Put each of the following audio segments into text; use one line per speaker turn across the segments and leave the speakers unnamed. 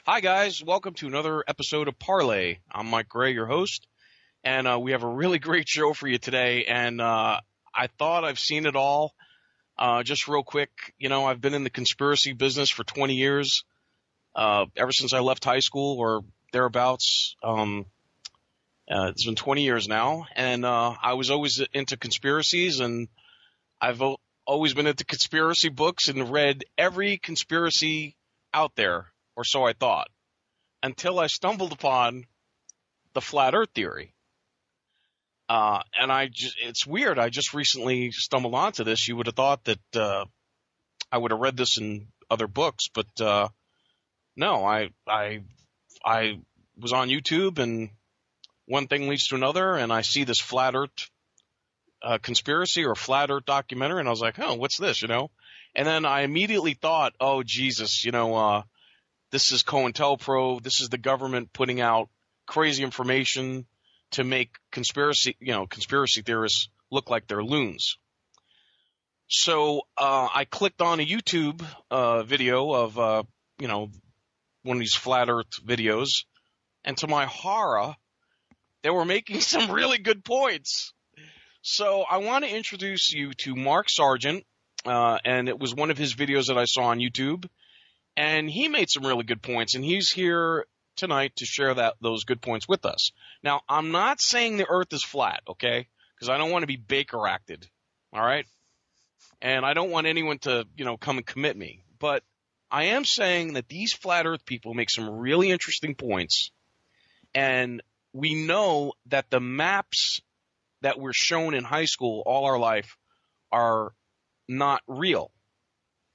Hi, guys. Welcome to another episode of Parlay. I'm Mike Gray, your host, and we have a really great show for you today. And I thought I've seen it all. Just real quick, I've been in the conspiracy business for 20 years, ever since I left high school or thereabouts. It's been 20 years now, and I was always into conspiracies, and I've always been into conspiracy books and read every conspiracy out there, or so I thought, until I stumbled upon the flat earth theory. And it's weird. I just recently stumbled onto this. You would have thought that I would have read this in other books, but no, I was on YouTube, and one thing leads to another, and I see this flat earth conspiracy or flat earth documentary, and I was like, oh, what's this, And then I immediately thought, oh, Jesus, this is COINTELPRO. This is the government putting out crazy information to make conspiracy theorists look like they're loons. So I clicked on a YouTube video of one of these flat Earth videos, and to my horror, they were making some really good points. So I want to introduce you to Mark Sargent, and it was one of his videos that I saw on YouTube. And he made some really good points, and he's here tonight to share those good points with us. Now, I'm not saying the Earth is flat, okay? Because I don't want to be Baker acted, all right? And I don't want anyone to, come and commit me. But I am saying that these flat Earth people make some really interesting points, and we know that the maps that were shown in high school all our life are not real.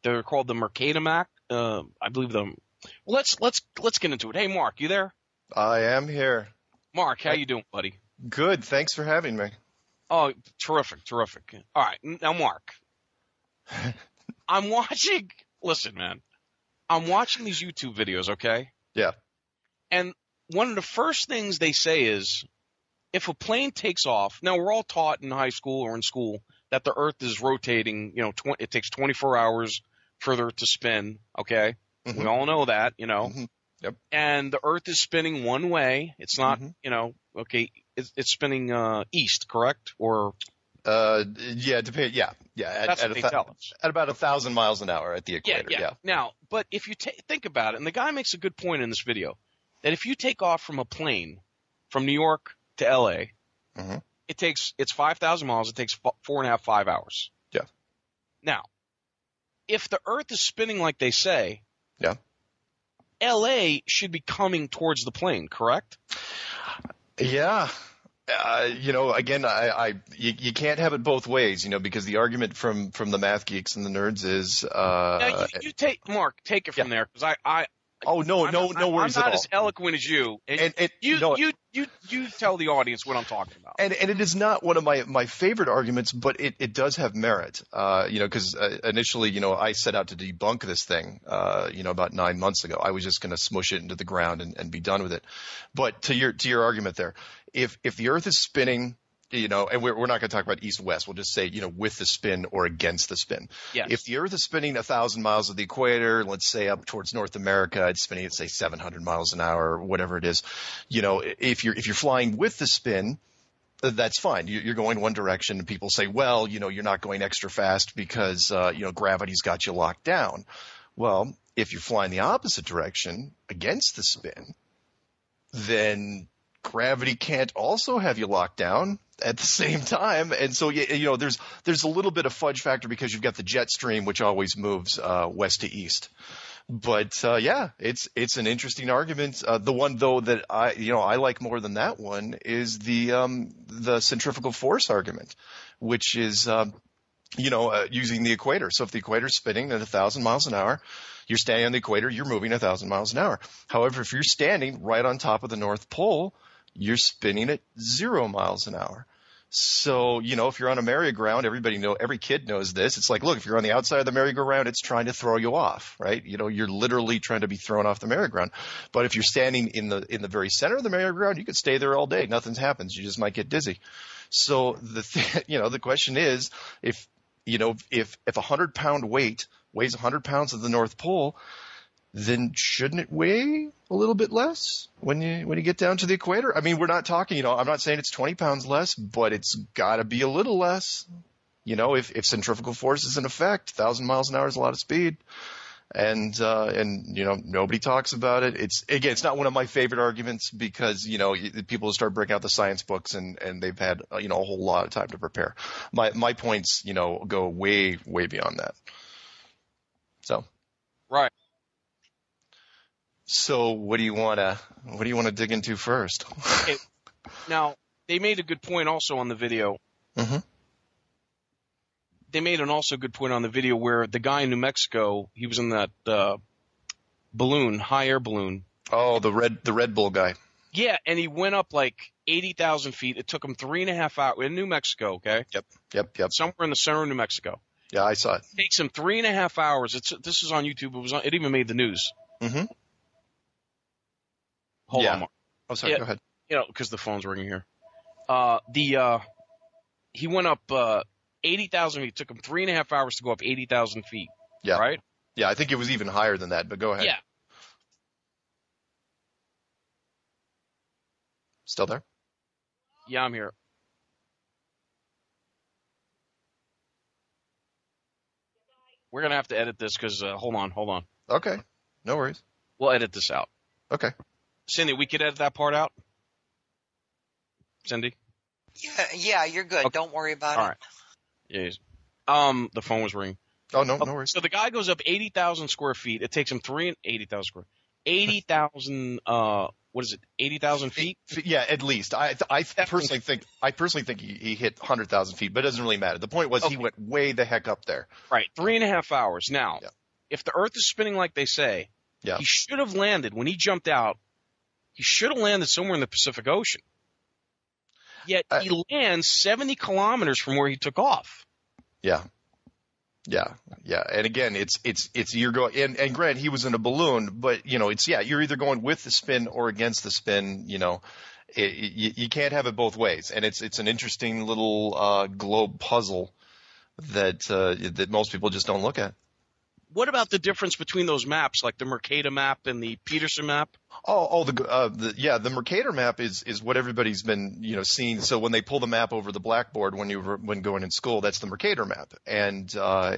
They're called the Mercator map. I believe them. Well, let's get into it. Hey, Mark, you there?
I am here.
Mark, how you doing, buddy?
Good. Thanks for having me.
Oh, terrific. All right. Now, Mark, I'm watching these YouTube videos, okay?
Yeah.
And one of the first things they say is, if a plane takes off, now we're all taught in high school or in school that the Earth is rotating, it takes 24 hours for the Earth to spin, okay? Mm-hmm. We all know that,
Mm-hmm. Yep.
And the Earth is spinning one way. It's not, okay, it's spinning east, correct? Or
yeah, yeah.
That's what they tell us.
At about 1,000 miles an hour at the equator. Yeah.
Now, but if you think about it, and the guy makes a good point in this video, that if you take off from a plane from New York to L.A.,
mm-hmm.
it's 5,000 miles. It takes 5 hours.
Yeah.
Now, if the Earth is spinning like they say,
yeah,
L.A. should be coming towards the plane, correct?
Yeah. Again, you can't have it both ways, because the argument from the math geeks and the nerds is.
Now you take it from there, because
Oh, no worries
at all. I'm not as eloquent as you.
And
you tell the audience what I'm talking about.
And it is not one of my favorite arguments, but it does have merit. Because initially, I set out to debunk this thing, about 9 months ago. I was just going to smush it into the ground and be done with it. But to your argument there, if the Earth is spinning, and we're not going to talk about east-west. We'll just say, with the spin or against the spin.
Yes.
If the Earth is spinning 1,000 miles of the equator, let's say up towards North America, it's spinning at, say, 700 miles an hour or whatever it is. If you're flying with the spin, that's fine. You're going one direction, and people say, well, you're not going extra fast because, gravity's got you locked down. Well, if you're flying the opposite direction against the spin, then gravity can't also have you locked down at the same time. And so, there's a little bit of fudge factor because you've got the jet stream, which always moves west to east. But it's an interesting argument. The one though that I like more than that one is the centrifugal force argument, which is using the equator. So if the equator's spinning at 1,000 miles an hour, you're standing on the equator, you're moving 1,000 miles an hour. However, if you're standing right on top of the North Pole, you're spinning at 0 miles an hour. So, if you're on a merry-go-round, every kid knows this. It's like, look, if you're on the outside of the merry-go-round, it's trying to throw you off, right? You're literally trying to be thrown off the merry-go-round. But if you're standing in the very center of the merry-go-round, you could stay there all day. Nothing happens. You just might get dizzy. So the question is, if a 100-pound weight weighs 100 pounds at the North Pole, then shouldn't it weigh a little bit less when you get down to the equator? I mean, we're not talking, I'm not saying it's 20 pounds less, but it's got to be a little less. If centrifugal force is in effect, 1,000 miles an hour is a lot of speed. And nobody talks about it. It's not one of my favorite arguments because, people start breaking out the science books and they've had, a whole lot of time to prepare. My points, go way, way beyond that. So.
Right.
So what do you want to dig into first?
Okay. Now, they made a good point also on the video.
Mm-hmm.
They made an also good point on the video where the guy in New Mexico, he was in that balloon, high air balloon.
Oh, the Red Bull guy.
Yeah, and he went up like 80,000 feet. It took him 3.5 hours in New Mexico, okay?
Yep.
Somewhere in the center of New Mexico.
Yeah, I saw it.
It takes him 3.5 hours. This is on YouTube. It even made the news.
Mm-hmm.
Hold on, Mark.
Oh, sorry, go ahead.
Because the phone's ringing here. He went up 80,000 feet. It took him 3.5 hours to go up 80,000 feet.
Yeah.
Right?
Yeah, I think it was even higher than that, but go ahead.
Yeah.
Still there?
Yeah, I'm here. We're going to have to edit this because, hold on.
Okay. No worries.
We'll edit this out.
Okay.
Cindy, we could edit that part out? Cindy?
Yeah, you're good.
Okay.
Don't worry about
All
it.
right. Yes. The phone was ringing.
Oh, no worries.
So the guy goes up 80,000 square feet. It takes him 80,000, what is it, 80,000 feet?
Yeah, at least. I personally think he hit 100,000 feet, but it doesn't really matter. The point was He went way the heck up there.
Right, 3.5 hours. Now, if the Earth is spinning like they say, he should have landed, when he jumped out, he should have landed somewhere in the Pacific Ocean. Yet he lands 70 kilometers from where he took off.
Yeah. And again, it's you're going, and granted, he was in a balloon, but you're either going with the spin or against the spin. You can't have it both ways, and it's an interesting little globe puzzle that most people just don't look at.
What about the difference between those maps, like the Mercator map and the Peterson map?
The Mercator map is what everybody's been seeing. So when they pull the map over the blackboard when going in school, that's the Mercator map, and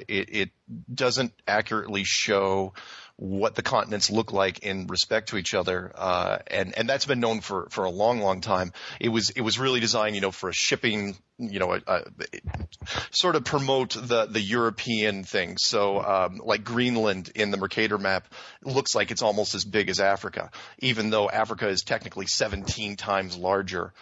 it doesn't accurately show what the continents look like in respect to each other, and that's been known for a long time. It was really designed for a shipping, sort of promote the European thing. So like Greenland in the Mercator map looks like it's almost as big as Africa, even though Africa is technically 17 times larger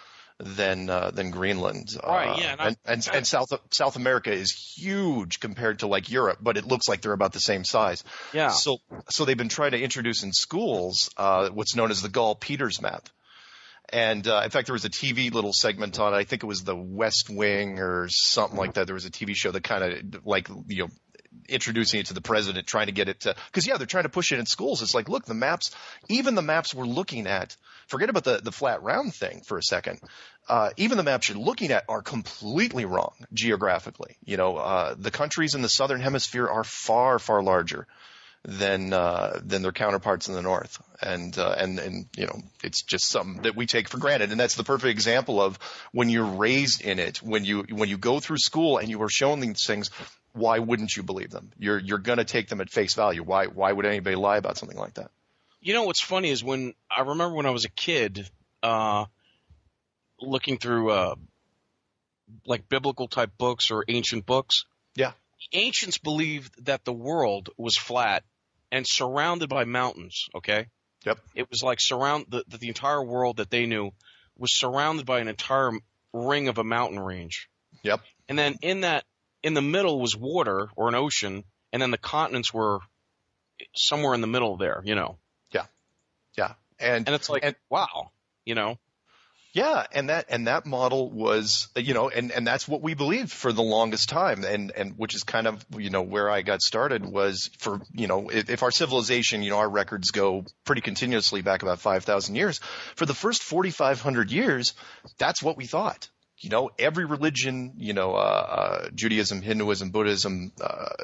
than Greenland.
Right, yeah.
And South America is huge compared to like Europe, but it looks like they're about the same size.
Yeah.
So they've been trying to introduce in schools what's known as the Gall-Peters map. And in fact, there was a TV little segment on it. I think it was The West Wing or something like that. There was a TV show that kind of like introducing it to the president, trying to get it to, because they're trying to push it in schools. It's like, look, even the maps we're looking at, forget about the flat round thing for a second. Even the maps you're looking at are completely wrong geographically. The countries in the southern hemisphere are far, far larger than their counterparts in the north. And it's just something that we take for granted. And that's the perfect example of when you're raised in it, when you go through school and you are shown these things, why wouldn't you believe them? You're going to take them at face value. Why would anybody lie about something like that?
What's funny is I remember when I was a kid, looking through like biblical type books or ancient books.
Yeah.
Ancients believed that the world was flat and surrounded by mountains. Okay.
Yep.
It was like the entire world that they knew was surrounded by an entire ring of a mountain range.
Yep.
And then in the middle was water or an ocean, and then the continents were somewhere in the middle there.
Yeah. Yeah.
And it's like, wow.
Yeah, and that model was, and that's what we believed for the longest time, and which is kind of, where I got started was for, if our civilization, our records go pretty continuously back about 5,000 years. For the first 4,500 years, that's what we thought. every religion, Judaism, Hinduism, Buddhism,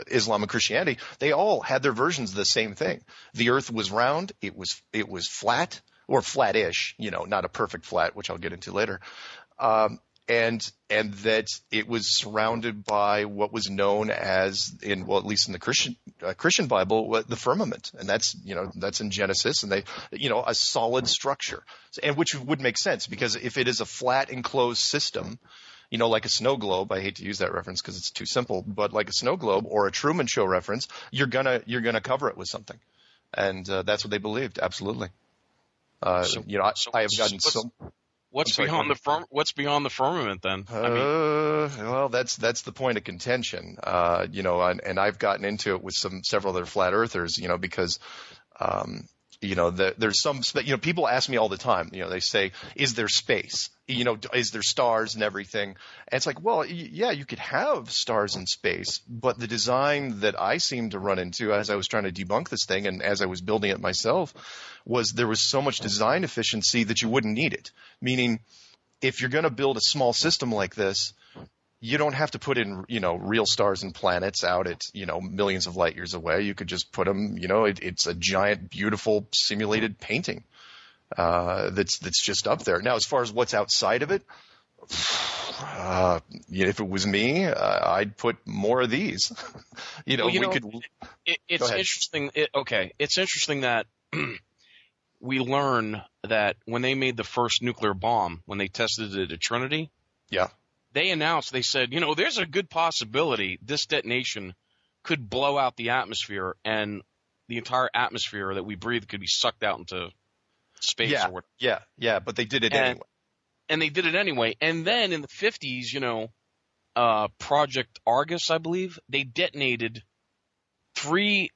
Islam, and Christianity, they all had their versions of the same thing. The earth was round. It was flat or flattish, not a perfect flat, which I'll get into later. And that it was surrounded by what was known as at least in the Christian Bible, the firmament. And that's in Genesis, and a solid structure. And which would make sense, because if it is a flat enclosed system, like a snow globe, I hate to use that reference because it's too simple, but like a snow globe or a Truman Show reference, you're gonna cover it with something. And, that's what they believed. Absolutely. I have gotten some.
What's beyond the firmament then?
Well, that's the point of contention. And I've gotten into it with several other flat earthers, because, there's some, people ask me all the time, they say, is there space? Is there stars and everything? And it's like, well, yeah, you could have stars in space, but the design that I seem to run into as I was trying to debunk this thing and as I was building it myself was there was so much design efficiency that you wouldn't need it. Meaning, if you're going to build a small system like this, you don't have to put in, real stars and planets out at, millions of light years away. You could just put them, it's a giant, beautiful simulated painting. That's just up there. Now, as far as what's outside of it, if it was me, I'd put more of these.
It's interesting. It's interesting that we learn that when they made the first nuclear bomb, when they tested it at Trinity, they said, there's a good possibility this detonation could blow out the atmosphere, and the entire atmosphere that we breathe could be sucked out into space or whatever.
Yeah, but they did it anyway.
And they did it anyway. And then in the 50s, Project Argus, I believe, they detonated three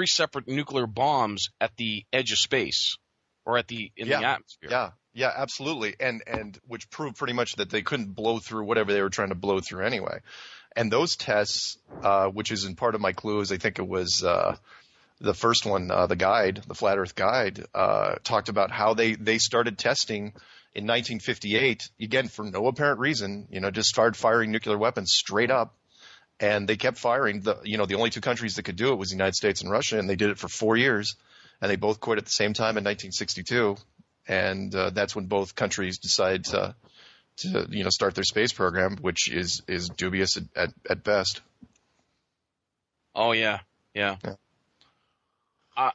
separate nuclear bombs at the edge of space or in the atmosphere.
Yeah, absolutely. And which proved pretty much that they couldn't blow through whatever they were trying to blow through anyway. And those tests, which is in part of my clues, I think it was the first one, the Flat Earth Guide, talked about how they started testing in 1958, again, for no apparent reason, just started firing nuclear weapons straight up. And they kept firing. The only two countries that could do it was the United States and Russia, and they did it for 4 years. And they both quit at the same time in 1962. And that's when both countries decided to start their space program, which is dubious at best.
Oh, yeah.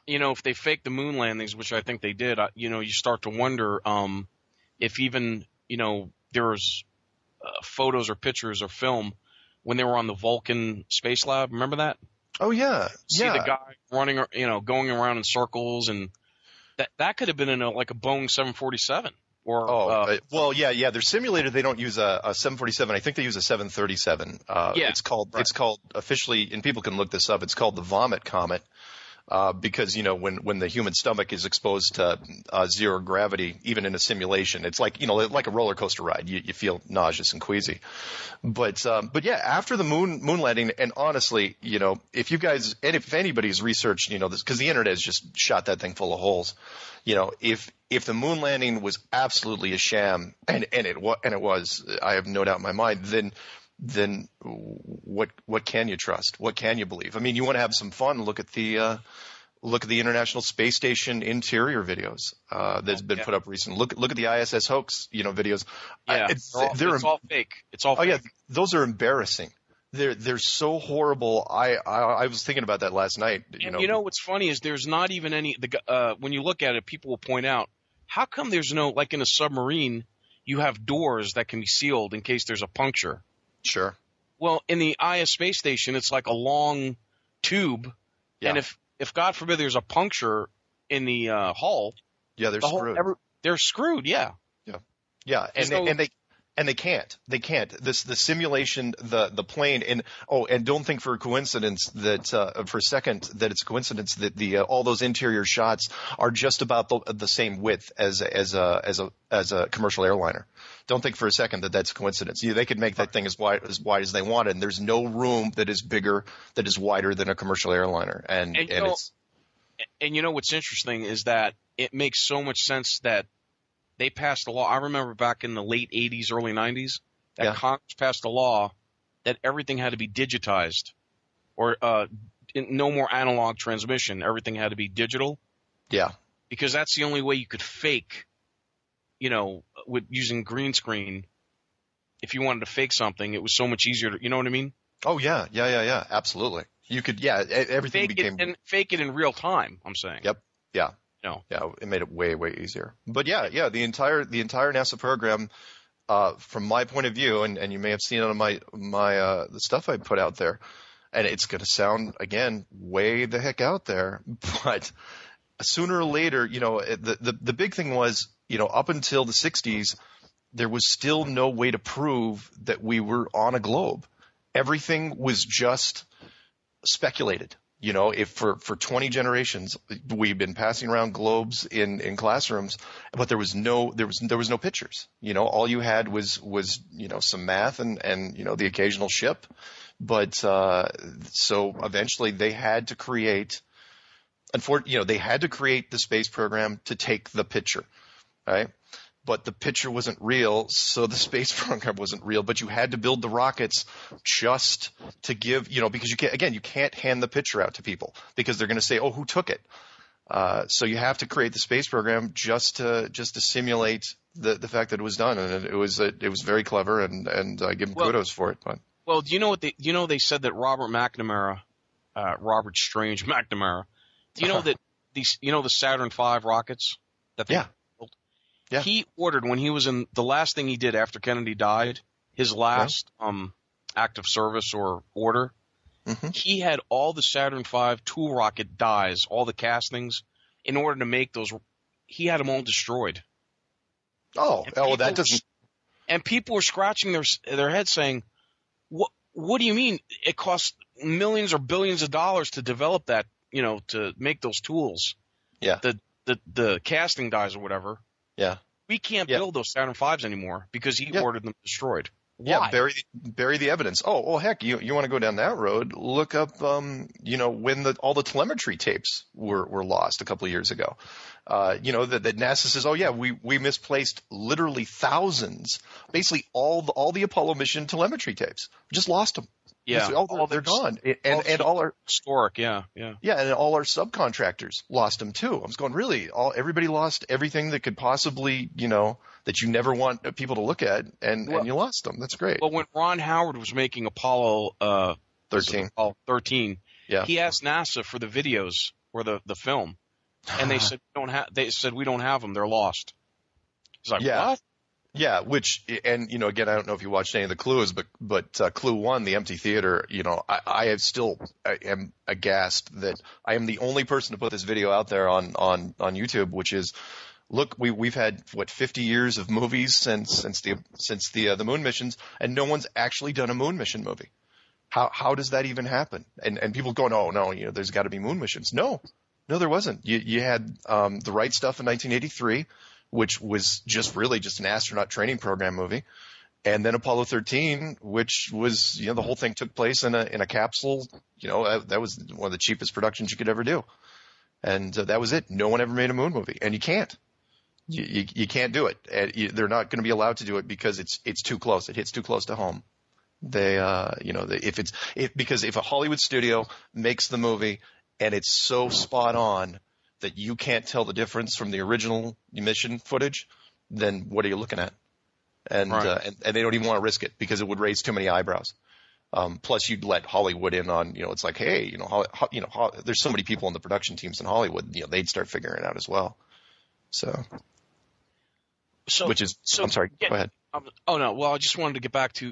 If they faked the moon landings, which I think they did, you start to wonder if even, there's photos or pictures or film when they were on the Vulcan Space Lab. Remember that?
Oh, yeah.
See the guy running, going around in circles, and that could have been in a Boeing 747. They're simulated. They don't use a 747. I think they use a 737.
It's called officially, and people can look this up, it's called the Vomit Comet. Because, when the human stomach is exposed to zero gravity, even in a simulation, it's like a roller coaster ride. You feel nauseous and queasy. But yeah, after the moon landing, and honestly, if anybody's researched, this, because the internet has just shot that thing full of holes. If the moon landing was absolutely a sham, and it was, I have no doubt in my mind, then what can you trust? What can you believe? I mean, you want to have some fun. Look at the International Space Station interior videos that's been put up recently. Look at the ISS hoax, videos.
Yeah, it's all fake. It's all fake.
Yeah, those are embarrassing. They're so horrible. I was thinking about that last night.
What's funny is there's not even any. When you look at it, people will point out, how come there's no, like in a submarine, you have doors that can be sealed in case there's a puncture.
Sure.
Well, in the IS space station, it's like a long tube, and if God forbid there's a puncture in the hull,
they're screwed.
They're screwed. Yeah.
And they can't. The simulation, the plane, and don't think for a coincidence that for a second that it's a coincidence that all those interior shots are just about the same width as a commercial airliner. Don't think for a second that that's a coincidence. They could make that thing as wide as they wanted, and there's no room that is bigger, that is wider than a commercial airliner. And
what's interesting is that it makes so much sense that they passed a law. I remember back in the late 80s, early 90s, that Congress passed a law that everything had to be digitized, or no more analog transmission. Everything had to be digital.
Yeah.
Because that's the only way you could fake, with using green screen. If you wanted to fake something, it was so much easier to, you know what I mean?
Oh yeah. Absolutely. You could, everything
fake it in real time. I'm saying.
Yep. Yeah.
No.
Yeah. It made it way, way easier. But the entire NASA program, from my point of view, and you may have seen it on my the stuff I put out there, and it's going to sound again way the heck out there, but sooner or later, the big thing was, up until the 60s, there was still no way to prove that we were on a globe. Everything was just speculated. If for 20 generations we've been passing around globes in classrooms, but there was no pictures. All you had was some math and the occasional ship. But so eventually they had to create. They had to create the space program to take the picture, right? But the picture wasn't real, so the space program wasn't real. But you had to build the rockets just to give, because you can't hand the picture out to people because they're going to say, "Oh, who took it?" So you have to create the space program just to simulate the fact that it was done, and it was very clever, and I give them kudos for it. But
do you know what they said that Robert Strange McNamara. Do you know that the Saturn V rockets that they built? Yeah. He ordered, when he was the last thing he did after Kennedy died, his last act of service or order, he had all the Saturn V tool rocket dies, all the castings, in order to make those. He had them all destroyed.
That doesn't.
And people were scratching their heads saying, "What do you mean? It costs millions or billions of dollars to develop that, to make those tools."
Yeah.
The casting dies or whatever.
Yeah.
We can't build those Saturn V's anymore because he ordered them destroyed.
Why? Yeah, bury the evidence. Oh, heck, you want to go down that road? Look up, when all the telemetry tapes were lost a couple of years ago. That NASA says, we misplaced literally thousands, basically all the Apollo mission telemetry tapes. We just lost them.
Yeah,
they're gone, and all our
historic, yeah,
and all our subcontractors lost them too. I was going, really? Everybody lost everything that could possibly, that you never want people to look at, and you lost them. That's great.
Well, when Ron Howard was making Apollo 13, he asked NASA for the videos or the film, and they said we don't have them. They're lost. He's like, what?
Yeah, again, I don't know if you watched any of the Clues, but Clue 1, the empty theater, I am aghast that I am the only person to put this video out there on YouTube, which is, look, we've had 50 years of movies since the moon missions, and no one's actually done a moon mission movie. How does that even happen? And people going, oh no, there's got to be moon missions. No, there wasn't. You had The Right Stuff in 1983. Which was just an astronaut training program movie, and then Apollo 13, which was, the whole thing took place in a capsule. That was one of the cheapest productions you could ever do, and that was it. No one ever made a moon movie, and you can't. You can't do it. They're not going to be allowed to do it because it's too close. It hits too close to home. Because if a Hollywood studio makes the movie and it's so spot on that you can't tell the difference from the original mission footage, then what are you looking at? And they don't even want to risk it because it would raise too many eyebrows. Plus, you'd let Hollywood in on, it's like, hey, there's so many people in the production teams in Hollywood, they'd start figuring it out as well. I'm sorry, go ahead.
Well, I just wanted to get back to,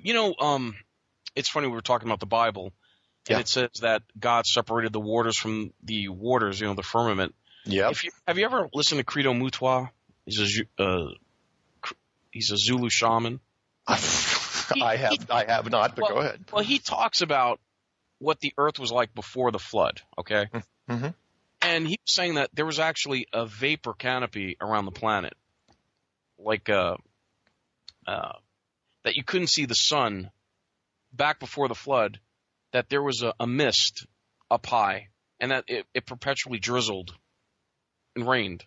it's funny, we were talking about the Bible, and it says that God separated the waters from the waters, the firmament.
Yeah.
Have you ever listened to Credo Mutwa? He's a Zulu shaman.
I have not, but go ahead.
Well, he talks about what the earth was like before the flood, okay?
Mm-hmm.
And he was saying that there was actually a vapor canopy around the planet, like that you couldn't see the sun back before the flood, that there was a mist up high, and that it perpetually drizzled and rained.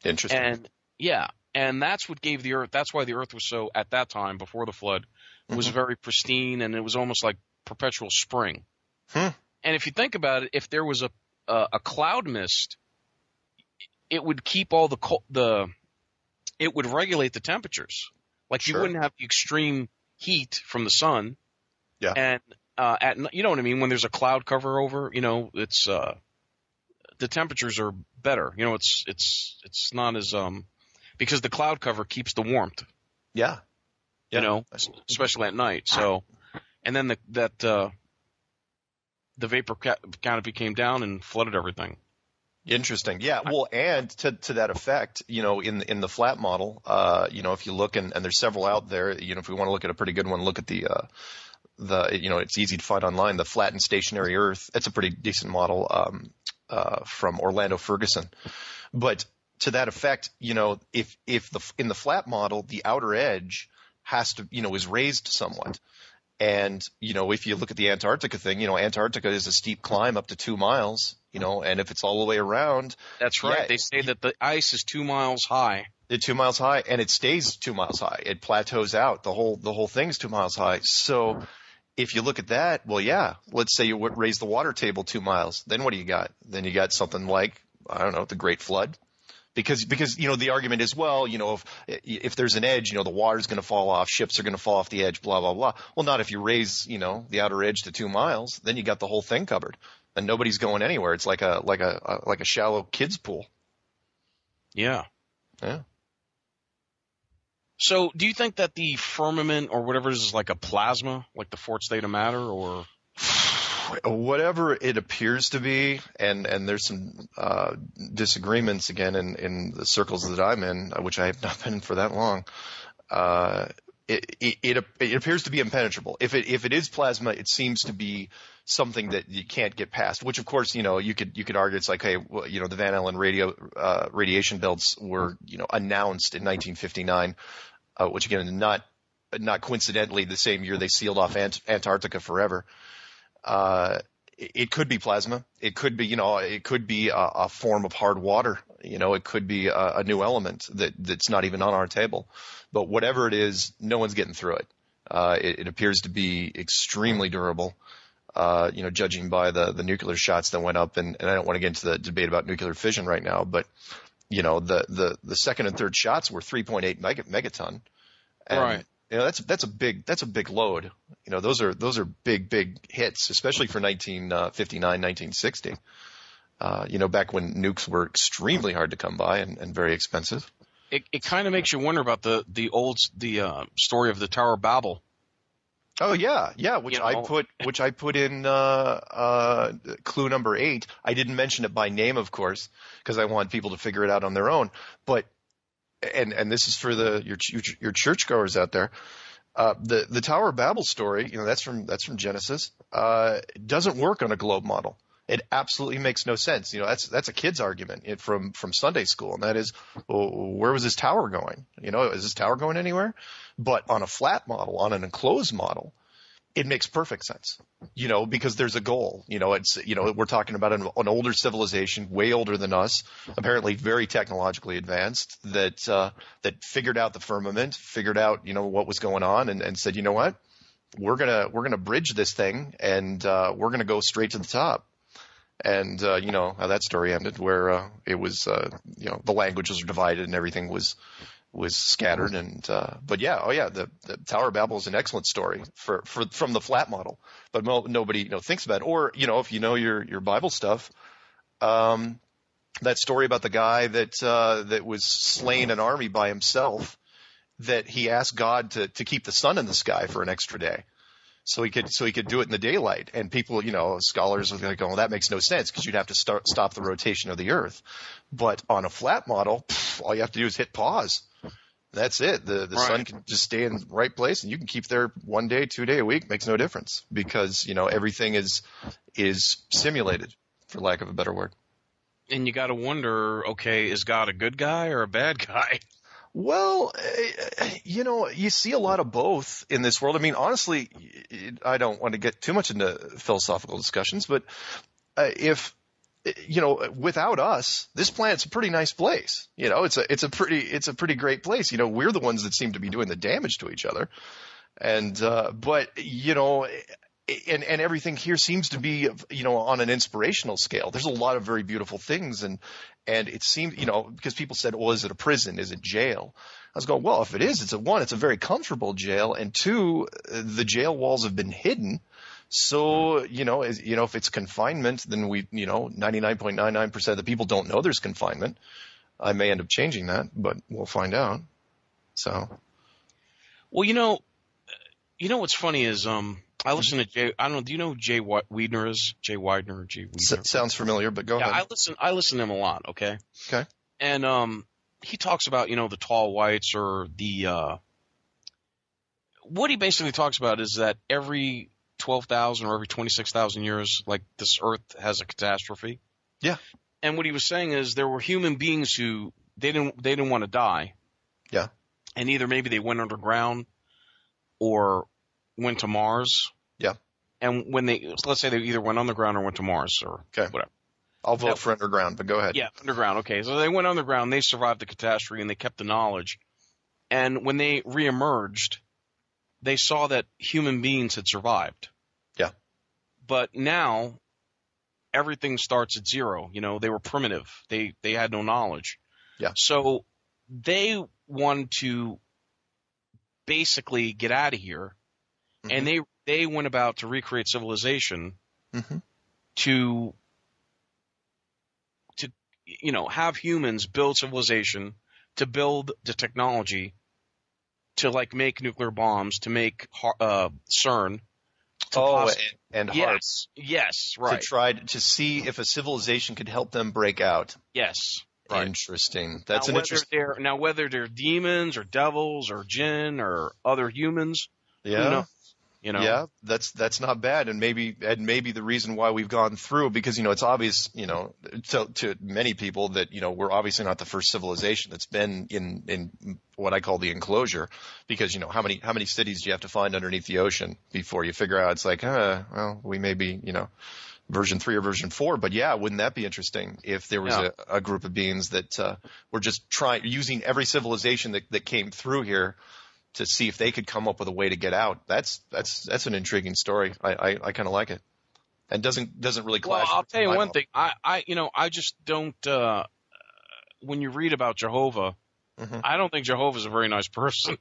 Interesting.
And And that's what gave the Earth. That's why the Earth was so, at that time before the flood, was very pristine, and it was almost like perpetual spring. And if you think about it, if there was a cloud mist, it would keep all it would regulate the temperatures. Like you wouldn't have the extreme heat from the sun.
Yeah.
And you know what I mean? When there's a cloud cover over, it's the temperatures are better. It's not as because the cloud cover keeps the warmth.
Yeah.
Especially at night. So, and then the vapor canopy came down and flooded everything.
Interesting. Yeah. Well, and to that effect, in the flat model, if you look and there's several out there, if we want to look at a pretty good one, look at the it's easy to find online, the flat and stationary Earth. It's a pretty decent model, from Orlando Ferguson. But to that effect, if in the flat model, the outer edge has to, is raised somewhat. And, if you look at the Antarctica thing, Antarctica is a steep climb up to 2 miles, and if it's all the way around.
That's right. They say that the ice is 2 miles high.
It's 2 miles high, and it stays 2 miles high. It plateaus out. The whole thing's 2 miles high. So if you look at that, well, yeah, let's say you would raise the water table 2 miles. Then what do you got? Then you got something like, I don't know, the Great Flood. Because the argument is, well, if there's an edge, the water's going to fall off, ships are going to fall off the edge, blah blah blah. Well, not if you raise the outer edge to 2 miles, then you got the whole thing covered, and nobody's going anywhere. It's like a shallow kids pool.
Yeah.
Yeah.
So, do you think that the firmament or whatever is like a plasma, like the fourth state of matter, or
whatever it appears to be, and there's some disagreements again in the circles that I'm in, which I have not been in for that long. It appears to be impenetrable. If it is plasma, it seems to be something that you can't get past. Which, of course, you could argue it's like, hey, well, the Van Allen radiation belts were announced in 1959, which again not coincidentally the same year they sealed off Antarctica forever. It could be plasma. It could be, it could be a form of hard water. It could be a new element that's not even on our table. But whatever it is, no one's getting through it. It appears to be extremely durable. Judging by the nuclear shots that went up, and I don't want to get into the debate about nuclear fission right now, but the second and third shots were 3.8 megaton. And,
right.
That's a big load. Those are big hits, especially for 1959, 1960. Back when nukes were extremely hard to come by and very expensive.
It kind of makes you wonder about the story of the Tower of Babel.
Oh yeah, which I put in clue number 8. I didn't mention it by name, of course, because I want people to figure it out on their own. But and this is for your churchgoers out there. The Tower of Babel story, that's from Genesis. Doesn't work on a globe model. It absolutely makes no sense. That's a kid's argument from Sunday school, and that is, well, where was this tower going? Is this tower going anywhere? But on a flat model, on an enclosed model, it makes perfect sense. Because there's a goal. We're talking about an older civilization, way older than us, apparently very technologically advanced, that figured out the firmament, figured out what was going on, and said, you know what, we're gonna bridge this thing, and we're gonna go straight to the top. And how that story ended, where it was the languages were divided and everything was scattered. And but the Tower of Babel is an excellent story from the flat model, but nobody thinks about it. Or if your Bible stuff, that story about the guy that was slaying an army by himself, that he asked God to keep the sun in the sky for an extra day. So he could do it in the daylight, and people, scholars are like, "Oh, that makes no sense because you'd have to stop the rotation of the Earth." But on a flat model, all you have to do is hit pause. That's it. The
right.
sun can just stay in the right place, and you can keep there 1 day, 2 day a week. Makes no difference because everything is simulated, for lack of a better word.
And you got to wonder, okay, is God a good guy or a bad guy?
Well, you see a lot of both in this world. I mean, honestly, I don't want to get too much into philosophical discussions, but if without us, this planet's a pretty nice place. It's a pretty great place. We're the ones that seem to be doing the damage to each other. And, and everything here seems to be, on an inspirational scale. There's a lot of very beautiful things. And it seems, because people said, well, is it a prison? Is it jail? I was going, well, if it is, it's a very comfortable jail. And two, the jail walls have been hidden. So, if it's confinement, then 99.99% of the people don't know there's confinement. I may end up changing that, but we'll find out. So.
Well, what's funny is, I listen to Jay. I don't know. Do you know who Jay Weidner is? Jay Weidner or Jay Weidner?
Sounds familiar, but go ahead.
I listen to him a lot. Okay.
Okay.
And he talks about the tall whites or the what he basically talks about is that every 12,000 or every 26,000 years, like this Earth has a catastrophe.
Yeah.
And what he was saying is there were human beings who they didn't want to die.
Yeah.
And either maybe they went underground or went to Mars.
Yeah.
And let's say they either went underground or went to Mars or whatever.
I'll vote for underground, but go ahead.
Yeah, underground. Okay. So they went underground, they survived the catastrophe and they kept the knowledge. And when they reemerged, they saw that human beings had survived.
Yeah.
But now everything starts at zero. They were primitive. They had no knowledge.
Yeah.
So they wanted to basically get out of here. Mm-hmm. And they went about to recreate civilization to have humans build civilization, to build the technology, to make nuclear bombs, to make CERN.
And
HAARP. Yes, right.
To try to see if a civilization could help them break out.
Yes. Right.
Interesting. That's an interesting.
Now, whether they're demons or devils or jinn or other humans,
yeah.
who knows?
Yeah, that's not bad, and maybe the reason why we've gone through, because it's obvious, to many people that we're obviously not the first civilization that's been in what I call the enclosure, because how many cities do you have to find underneath the ocean before you figure out it's like, well, we may be version 3 or version 4, but yeah, wouldn't that be interesting if there was a group of beings that were just using every civilization that came through here to see if they could come up with a way to get out. That's an intriguing story. I kind of like it, and doesn't really clash.
Well, I'll tell you one thing. I just don't. When you read about Jehovah, I don't think Jehovah's a very nice person.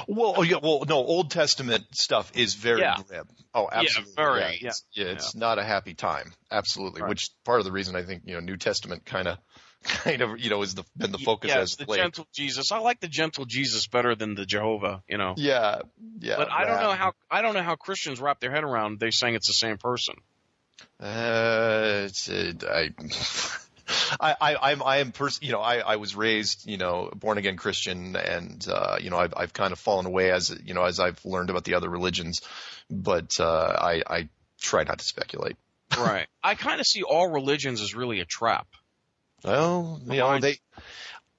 No, Old Testament stuff is very grim. Oh, absolutely. It's not a happy time. Absolutely. Right. Which part of the reason I think New Testament kind of is been the focus as
the gentle Jesus. I like the gentle Jesus better than the Jehovah.
Yeah.
But I don't know how Christians wrap their head around they saying it's the same person.
I was raised, born again Christian, and I've kind of fallen away as I've learned about the other religions, but I try not to speculate.
Right. I kind of see all religions as really a trap.
Well,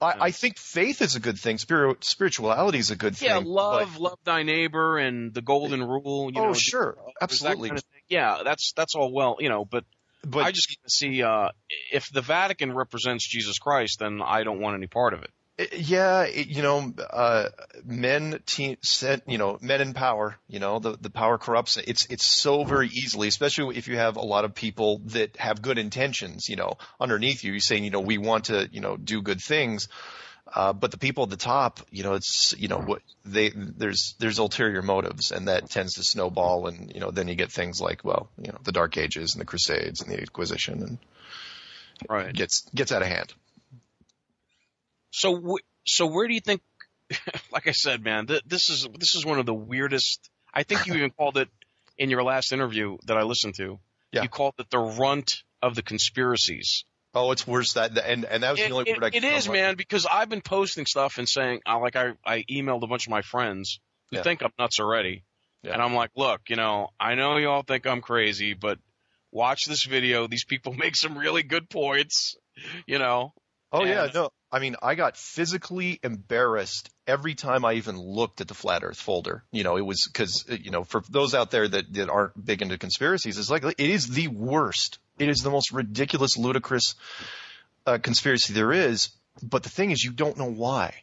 I think faith is a good thing. Spirituality is a good thing.
Yeah, love thy neighbor, and the golden rule.
Sure, absolutely.
Kind of thing. Yeah, that's all well, but I just see if the Vatican represents Jesus Christ, then I don't want any part of it.
Men in power, the power corrupts. It's so very easily, especially if you have a lot of people that have good intentions, underneath you. You're saying, we want to, do good things. But the people at the top, there's ulterior motives, and that tends to snowball. And, then you get things like, the Dark Ages and the Crusades and the Inquisition, and
right.
gets out of hand.
So where do you think, like I said, man, this is one of the weirdest, I think you even called it in your last interview that I listened to. Yeah. You called it the runt of the conspiracies.
Oh, it's worse and that was the only word I could.
It is, man, because I've been posting stuff and saying, I emailed a bunch of my friends who think I'm nuts already. Yeah. And I'm like, look, I know you all think I'm crazy, but watch this video. These people make some really good points,
Oh, yeah, no. I mean, I got physically embarrassed every time I even looked at the Flat Earth folder. It was because, for those out there that aren't big into conspiracies, it's like it is the worst It is the most ridiculous, ludicrous conspiracy there is. But the thing is, you don't know why.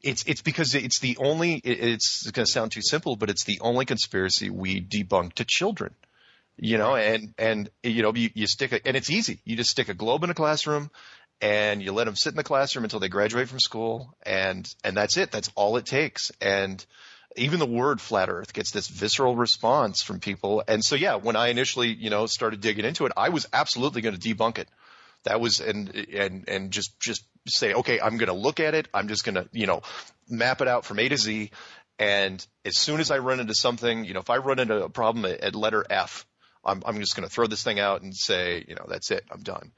It's because it's the only. It's going to sound too simple, but it's the only conspiracy we debunk to children. You know, and you know, you stick and it's easy. You just stick a globe in a classroom, and you let them sit in the classroom until they graduate from school, and that's it. That's all it takes. And even the word flat Earth gets this visceral response from people. And so, yeah, when I initially, you know, started digging into it, I was absolutely going to debunk it. That was and just say, okay, I'm going to look at it. I'm just going to, you know, map it out from A to Z. And as soon as I run into something, you know, if I run into a problem at letter F, I'm just going to throw this thing out and say, you know, that's it. I'm done.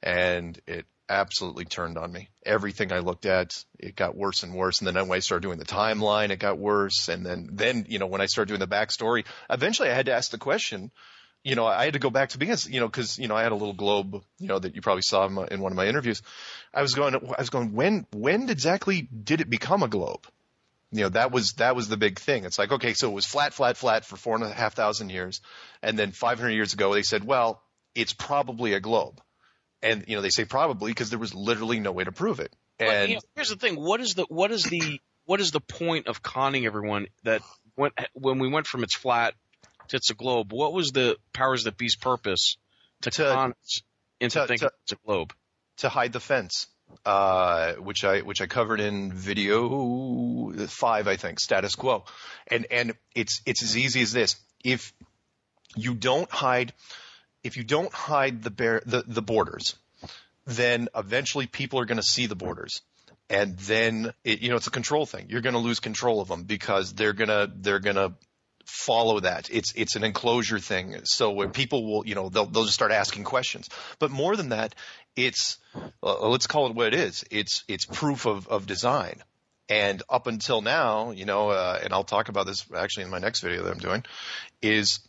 And it absolutely turned on me. Everything I looked at, it got worse and worse. And then when I started doing the timeline, it got worse. And then, you know, when I started doing the backstory, eventually I had to ask the question, you know, I had to go back to because, you know, I had a little globe, you know, that you probably saw in one of my interviews. I was going, when exactly did it become a globe? You know, that was the big thing. It's like, okay, so it was flat for 4,500 years. And then 500 years ago, they said, well, it's probably a globe. And, you know, they say probably because there was literally no way to prove it. And
but, you know, here's the thing. What is the point of conning everyone that when we went from it's flat to it's a globe, what was the powers that be's purpose to con us into thinking it's a globe?
To hide the fence. Which I covered in video 5, I think, status quo. And it's as easy as this. If you don't hide the borders, then eventually people are going to see the borders. And then it's a control thing. You're going to lose control of them because they're going to follow that. It's an enclosure thing. So when people will, you know, they'll just start asking questions. But more than that, it's let's call it what it is. It's proof of design. And up until now, you know, and I'll talk about this actually in my next video that I'm doing, is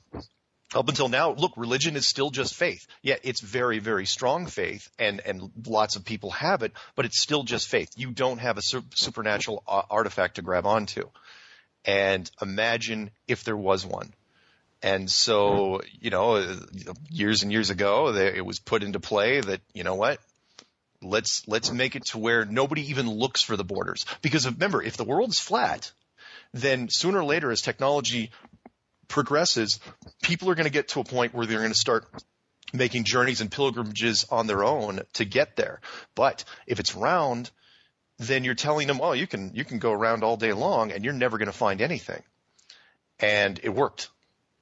up until now, look, religion is still just faith. Yeah, it's very, very strong faith, and lots of people have it, but it's still just faith. You don't have a supernatural artifact to grab onto. And imagine if there was one. And so, you know, years and years ago, it was put into play that, you know what, let's make it to where nobody even looks for the borders. Because remember, if the world is flat, then sooner or later as technology progresses, people are going to get to a point where they're going to start making journeys and pilgrimages on their own to get there. But if it's round, then you're telling them, oh, you can go around all day long and you're never going to find anything. And it worked.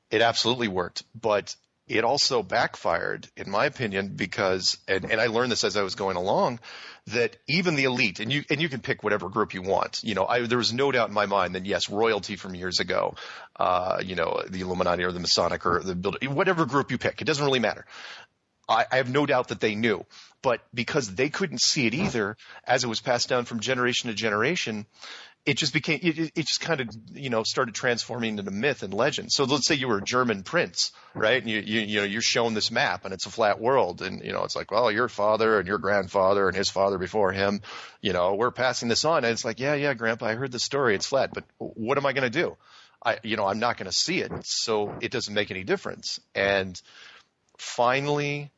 It absolutely worked. But it also backfired, in my opinion, because and I learned this as I was going along, that even the elite, and you can pick whatever group you want. You know, there was no doubt in my mind that yes, royalty from years ago, you know, the Illuminati or the Masonic or whatever group you pick, it doesn't really matter. I have no doubt that they knew, but because they couldn't see it either, as it was passed down from generation to generation, it just became, it just kind of, you know, started transforming into myth and legend. So let's say you were a German prince, right? And you know, you're shown this map and it's a flat world. And, you know, it's like, well, your father and your grandfather and his father before him, you know, we're passing this on. And it's like, yeah, grandpa, I heard the story. It's flat, but what am I going to do? I'm not going to see it. So it doesn't make any difference. And finally,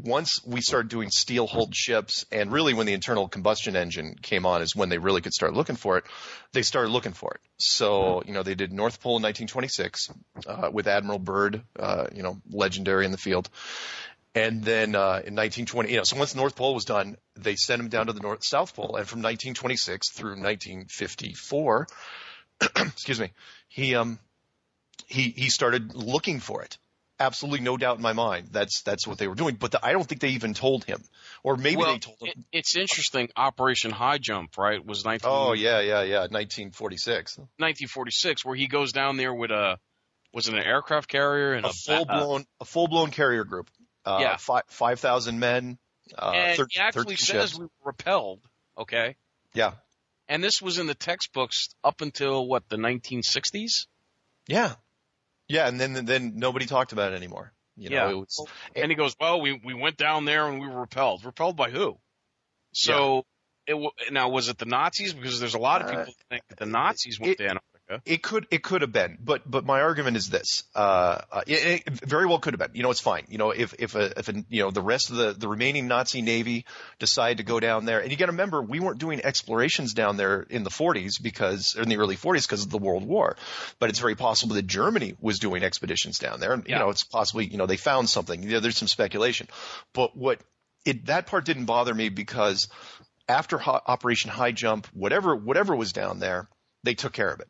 once we started doing steel-hulled ships, and really when the internal combustion engine came on is when they really could start looking for it. They started looking for it. So, you know, they did North Pole in 1926 with Admiral Byrd, you know, legendary in the field. And then in 1920, you know, so once the North Pole was done, they sent him down to the South Pole. And from 1926 through 1954, excuse me, he started looking for it. Absolutely no doubt in my mind. That's what they were doing. But I don't think they even told him. Or maybe they told him.
It's interesting. Operation High Jump, right, was
1946.
1946, where he goes down there with was it an aircraft carrier and
a full-blown carrier group. 5,000 men.
And he actually says we were repelled, okay?
Yeah.
And this was in the textbooks up until, what, the 1960s?
Yeah. Yeah, and then nobody talked about it anymore. You know,
and he goes, well, we went down there and we were repelled. Repelled by who? So now, was it the Nazis? Because there's a lot of people who think that the Nazis went to Antarctica. Antarctica.
It could have been, but my argument is this: it very well could have been. It's fine. If the rest of the remaining Nazi Navy decide to go down there, and you got to remember, we weren't doing explorations down there in the the early 40s because of the World War, but it's very possible that Germany was doing expeditions down there, and it's possibly they found something. There's some speculation, but that part didn't bother me because after Operation High Jump, whatever was down there, they took care of it.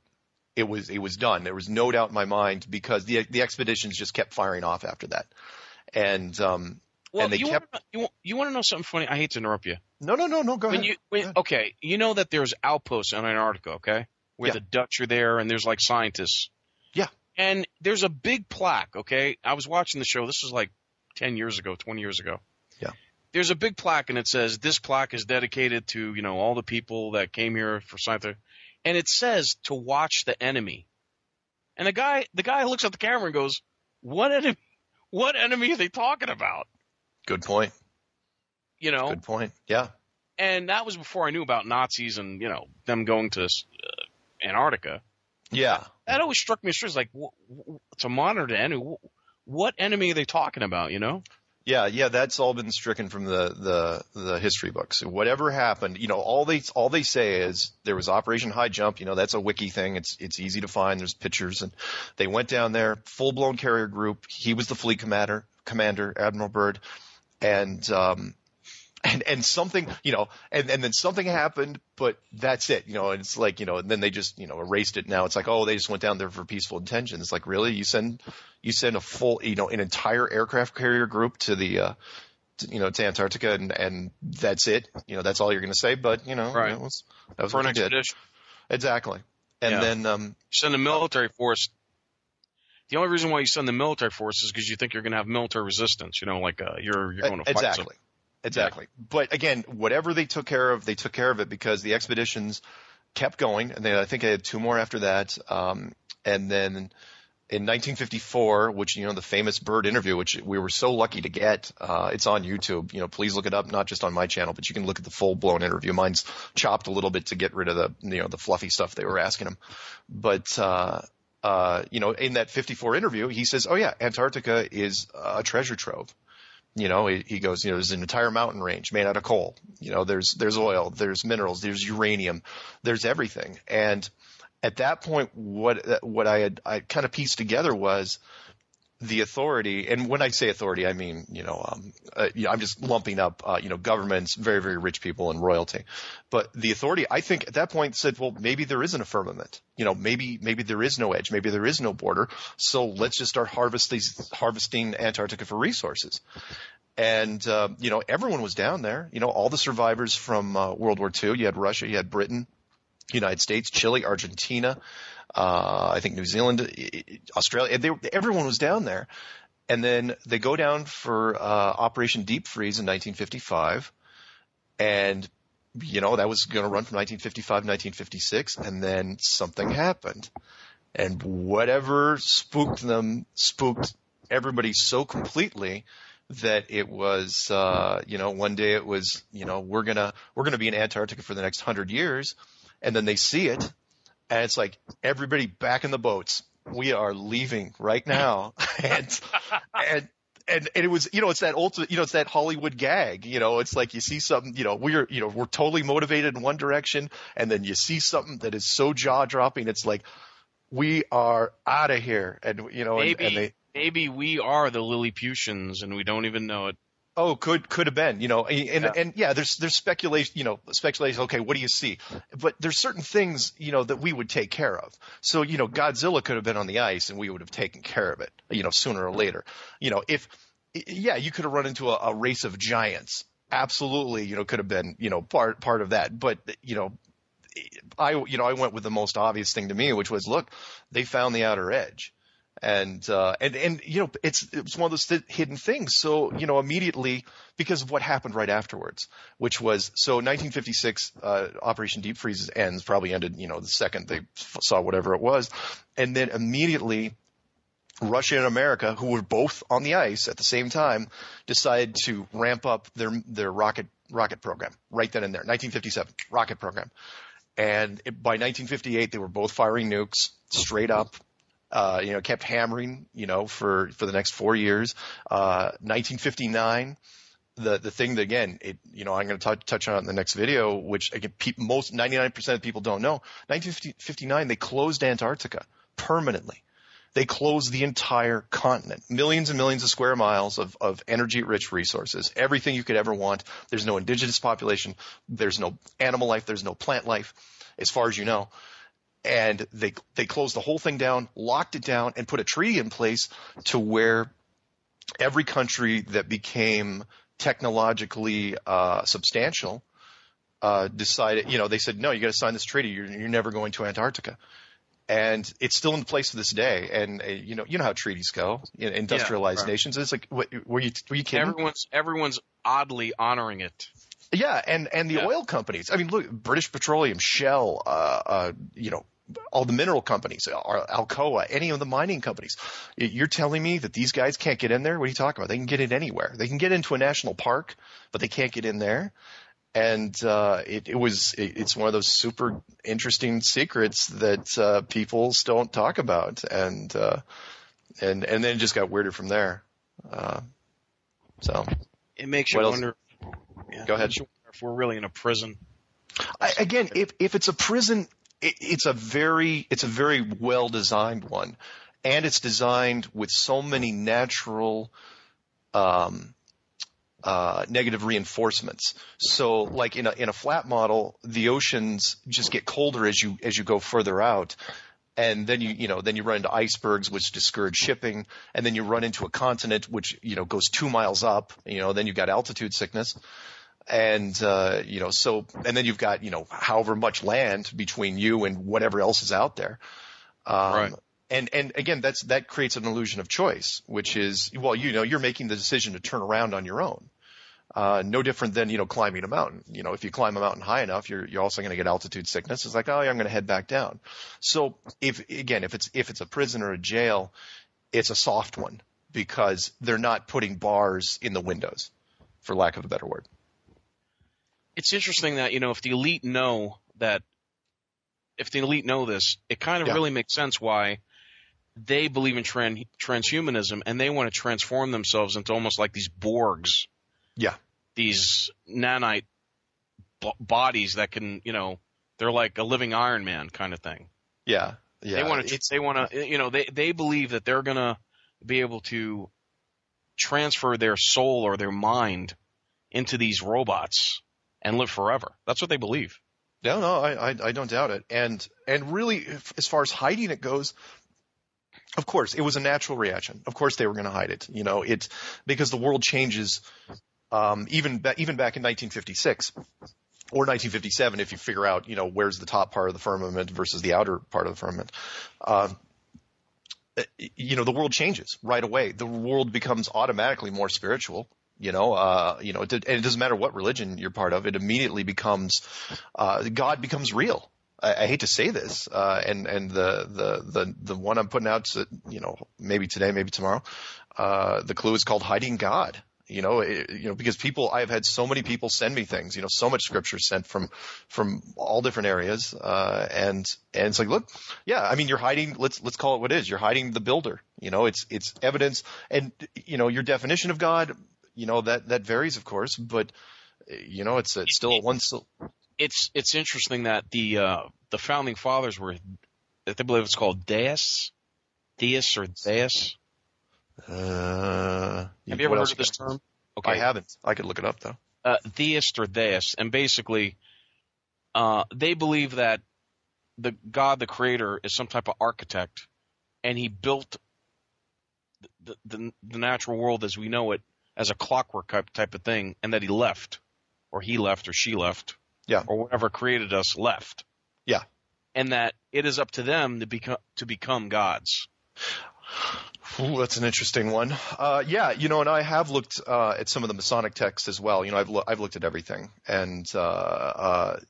It was done. There was no doubt in my mind because the expeditions just kept firing off after that. And and they
you want to know something funny? I hate to interrupt you.
No, go ahead.
Okay, you know that there's outposts in Antarctica, okay, where the Dutch are there and there's like scientists.
Yeah.
And there's a big plaque, okay? I was watching the show. This was like 10 years ago, 20 years ago.
Yeah.
There's a big plaque and it says this plaque is dedicated to, all the people that came here for science. And it says to watch the enemy. And the guy looks at the camera and goes, "What enemy? What enemy are they talking about?"
Good point.
Good
point. Yeah.
And that was before I knew about Nazis and, them going to Antarctica.
Yeah.
That always struck me as strange. Like, to monitor the enemy. What enemy are they talking about,
Yeah, that's all been stricken from the history books. Whatever happened, all they say is there was Operation High Jump. That's a wiki thing. It's easy to find. There's pictures, and they went down there, full blown carrier group. He was the fleet commander, Admiral Byrd, and something, and then something happened, but that's it, and it's like, and then they just, erased it. Now it's like, oh, they just went down there for peaceful intentions. It's like, really? You send a full, an entire aircraft carrier group to the, to Antarctica and that's it. That's all you're going to say. But,
right.
that was for
an expedition.
Exactly. And then,
you send a military force. The only reason why you send the military force is because you think you're going to have military resistance, you're going to fight.
Exactly. Exactly. Yeah. But again, whatever they took care of it because the expeditions kept going. And I think I had 2 more after that. And then in 1954, which, the famous Byrd interview, which we were so lucky to get, it's on YouTube. Please look it up, not just on my channel, but you can look at the full blown interview. Mine's chopped a little bit to get rid of the fluffy stuff they were asking him. But, in that 54 interview, he says, oh yeah, Antarctica is a treasure trove. He goes, there's an entire mountain range made out of coal. There's oil, there's minerals, there's uranium, there's everything. And at that point, what I kind of pieced together was the authority. And when I say authority, I mean, I'm just lumping up, governments, very, very rich people and royalty. But the authority, I think at that point said, well, maybe there isn't a firmament. Maybe there is no edge. Maybe there is no border. So let's just start harvesting Antarctica for resources. And, everyone was down there, all the survivors from World War II. You had Russia, you had Britain, United States, Chile, Argentina, I think New Zealand, Australia. Everyone was down there. And then they go down for Operation Deep Freeze in 1955. And, that was going to run from 1955 to 1956. And then something happened. And whatever spooked them spooked everybody so completely that it was, one day it was, we're gonna be in Antarctica for the next 100 years. And then they see it, and it's like, everybody back in the boats. We are leaving right now. and it was, it's that ultimate, it's that Hollywood gag. It's like you see something, we're totally motivated in one direction, and then you see something that is so jaw dropping. It's like, we are out of here. And
maybe we are the Lilliputians and we don't even know it.
Oh, could have been, and yeah, there's speculation, speculation. Okay, what do you see? But there's certain things, that we would take care of. So, Godzilla could have been on the ice and we would have taken care of it, sooner or later. You could have run into a race of giants. Absolutely, could have been, part of that. But, I went with the most obvious thing to me, which was, look, they found the outer edge. And it's one of those hidden things. So, immediately, because of what happened right afterwards, which was, so 1956, Operation Deep Freeze probably ended, the second they saw whatever it was. And then immediately Russia and America, who were both on the ice at the same time, decided to ramp up their rocket program right then and there. 1957, rocket program. And by 1958, they were both firing nukes straight up. Kept hammering, for the next 4 years. 1959, the thing that, again, I'm going to touch on it in the next video, which again, 99% of people don't know. 1959, they closed Antarctica permanently. They closed the entire continent, millions and millions of square miles of energy-rich resources, everything you could ever want. There's no indigenous population. There's no animal life. There's no plant life, as far as you know. And they closed the whole thing down, locked it down, and put a treaty in place to where every country that became technologically substantial decided, they said, no, you got to sign this treaty. You're never going to Antarctica. And it's still in place to this day. And you know how treaties go in industrialized nations. It's like, were you kidding?
Everyone's oddly honoring it.
Yeah, and the oil companies. I mean, look, British Petroleum, Shell, all the mineral companies, Alcoa, any of the mining companies. You're telling me that these guys can't get in there? What are you talking about? They can get in anywhere. They can get into a national park, but they can't get in there. And it's one of those super interesting secrets that people still don't talk about. And then it just got weirder from there. So
it makes you wonder. Yeah,
go ahead.
If we're really in a prison.
Again, if it's a prison, it's a very well designed one, and it's designed with so many natural negative reinforcements. So, like in a flat model, the oceans just get colder as you go further out. And then you run into icebergs, which discourage shipping, and then you run into a continent which goes 2 miles up. Then you've got altitude sickness, and and then you've got however much land between you and whatever else is out there.
Right.
And again, that creates an illusion of choice, which is, you're making the decision to turn around on your own. No different than, climbing a mountain. If you climb a mountain high enough, you're also going to get altitude sickness. It's like, oh, yeah, I'm going to head back down. So if it's a prison or a jail, it's a soft one because they're not putting bars in the windows, for lack of a better word.
It's interesting that, if the elite know this, it kind of really makes sense why they believe in transhumanism and they want to transform themselves into almost like these Borgs.
Yeah. These
nanite bodies that can, they're like a living Iron Man kind of thing.
Yeah. Yeah.
They believe that they're going to be able to transfer their soul or their mind into these robots and live forever. That's what they believe.
No, I don't doubt it. And really, as far as hiding it goes, of course, it was a natural reaction. Of course, they were going to hide it. It's because the world changes. Even back in 1956 or 1957, if you figure out, where's the top part of the firmament versus the outer part of the firmament, the world changes right away. The world becomes automatically more spiritual. And it doesn't matter what religion you're part of. It immediately becomes God becomes real. I hate to say this, and the one I'm putting out, maybe today, maybe tomorrow. The clue is called hiding God. Because I've had so many people send me things. So much scripture sent from all different areas, and it's like, look, yeah, I mean, you're hiding. Let's call it what it is. You're hiding the builder. It's evidence, and your definition of God. That varies, of course, but it's still one.
It's interesting that the founding fathers were, I believe it's called deists or deists. Have you ever heard of this term?
Okay. I haven't. I could look it up though.
Theist or deist, and basically, they believe that the God, the Creator, is some type of architect, and he built the natural world as we know it as a clockwork type of thing, and that he left, or she left, or whatever created us left, and that it is up to them to become gods.
Ooh, that's an interesting one. And I have looked at some of the Masonic texts as well. I've looked at everything, and there's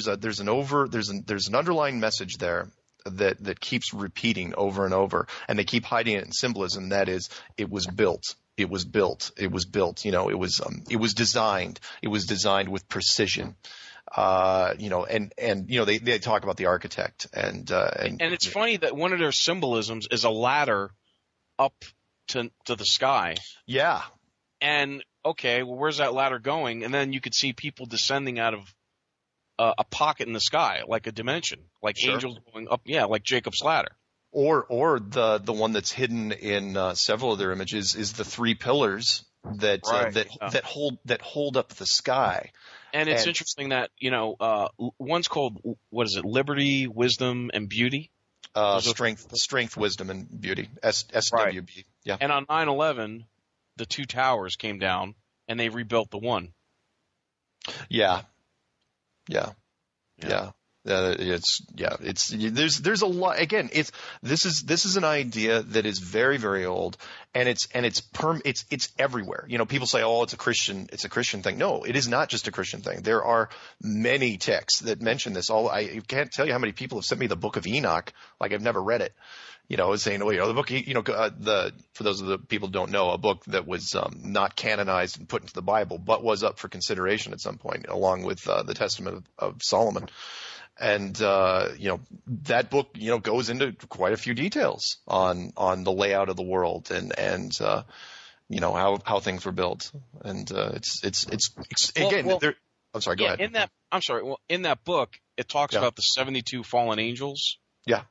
an underlying message there that keeps repeating over and over, and they keep hiding it in symbolism. That is, it was built. it was built. It was built. It was designed. It was designed with precision. They talk about the architect and
it's funny that one of their symbolisms is a ladder up to the sky.
Yeah.
And okay, well, where's that ladder going? And then you could see people descending out of a pocket in the sky, like a dimension, like
Sure.
angels going up. Yeah, like Jacob's ladder.
Or the one that's hidden in several of their images is the three pillars that hold up the sky.
And it's interesting that one's called, what is it? Liberty, wisdom, and beauty.
Strength, wisdom, and beauty. SWB. Right. Yeah.
And on 9/11, the two towers came down, and they rebuilt the one.
Yeah. There's a lot. Again, this is an idea that is very, very old, and it's everywhere. People say, oh, it's a Christian thing. No, it is not just a Christian thing. There are many texts that mention this. I can't tell you how many people have sent me the Book of Enoch. Like, I've never read it. Saying, the book, for those of the people who don't know, a book that was not canonized and put into the Bible, but was up for consideration at some point, along with the Testament of Solomon. And, that book, goes into quite a few details on the layout of the world and how things were built. And, I'm sorry, go ahead.
In that book, it talks about the 72 fallen angels.
Yeah.